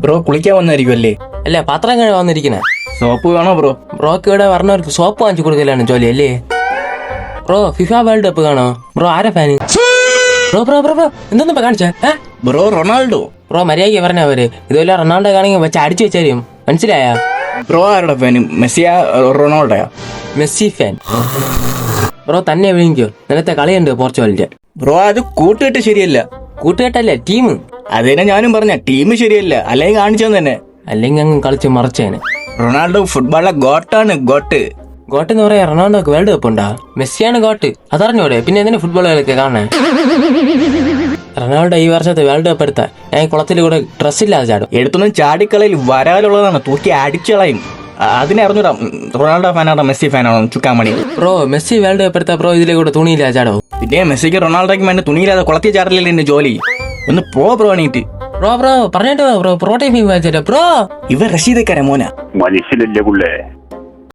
Bro കുളിക്കാൻ വന്നായിരിക്കും അല്ലേ? അല്ല, പാത്രം കഴിയാൻ വന്നിരിക്കണേ. സോപ്പ് വേണോ ബ്രോ? ബ്രോക്ക് ഇവിടെ പറഞ്ഞവർക്ക് സോപ്പ് വാങ്ങിച്ചു കൊടുക്കലാണ് ജോലി അല്ലേ? ബ്രോ ഫിഫ വേൾഡ് കപ്പ് കാണോ? ബ്രോ ആരാ fan? Bro bro bro bro എന്തൊന്നും കാണിച്ചാ? Bro Ronaldo. ബ്രോ മര്യാദയ്ക്ക് പറഞ്ഞവര് ഇതുപോലെ റൊണാൾഡോ കാണെങ്കിൽ വെച്ച് അടിച്ചു വെച്ചാലും മനസ്സിലായ? ബ്രോ ആരുടെ ഫാന്? മെസ്സിയാ റൊണാൾഡോയാ? Messi fan. ബ്രോ തന്നെ വിളിക്കോ, നേരത്തെ കളിയുണ്ട് പോർച്ചുഗലിന്റെ. ബ്രോ അത് കൂട്ടുകെട്ട് ശരിയല്ല. കൂട്ടുകെട്ടല്ലേ ടീം? അതേനെ ഞാനും പറഞ്ഞ ടീം ശരിയല്ല, അല്ലെങ്കിൽ കാണിച്ചെന്ന് തന്നെ. അല്ലെങ്കിൽ അങ്ങ് കളിച്ച് മറിച്ചേനെ. റൊണാൾഡോ ഫുട്ബോളിലെ ഗോട്ടാണ്, ഗോട്ട്. ഗോട്ട് എന്ന് പറയാ റൊണാൾഡോക്ക് വേൾഡ് കപ്പ് ഉണ്ടാ? മെസ്സിയാണ് ഗോട്ട്, അതറിഞ്ഞൂടെ? പിന്നെ എന്തിനാ ഫുട്ബോൾ കളിയൊക്കെ കാണാൻ? റൊണാൾഡോ ഈ വർഷത്തെ വേൾഡ് കപ്പ് എടുത്താൽ ഞാൻ കുളത്തിൽ കൂടെ ഡ്രസ്സില്ലാതെ ചാടും. എടുത്തൊന്നും ചാടിക്കളയിൽ വരാലുള്ളതാണ്, തൂക്കി അടിച്ചളയും. അതിനെ അറിഞ്ഞൂടാ റൊണാൾഡോ ഫാനാണോ മെസ്സി ഫാനാണോ ചുക്കാമണി. ബ്രോ മെസ്സി വേൾഡ് കപ്പ് എടുത്താ ബ്രോ ഇതിലെ കൂടെ തുണിയില്ലാതെ ചാടോ? പിന്നെ മെസ്സിക്ക് റൊണാൾഡോയ്ക്ക് വേണ്ടി തുണിയില്ലാതെ കുളത്തിൽ ചാടലില്ല എന്റെ ജോലി. ഒന്ന് ബ്രോ എണീറ്റ്. ബ്രോ ബ്രോ പറഞ്ഞിട്ടോ ബ്രോ പ്രോട്ടീൻ വാങ്ങിച്ചോ ബ്രോ. ഇവർ റഷീദക്കാരെ മോന മനുഷ്യനല്ലേ പുള്ളേ.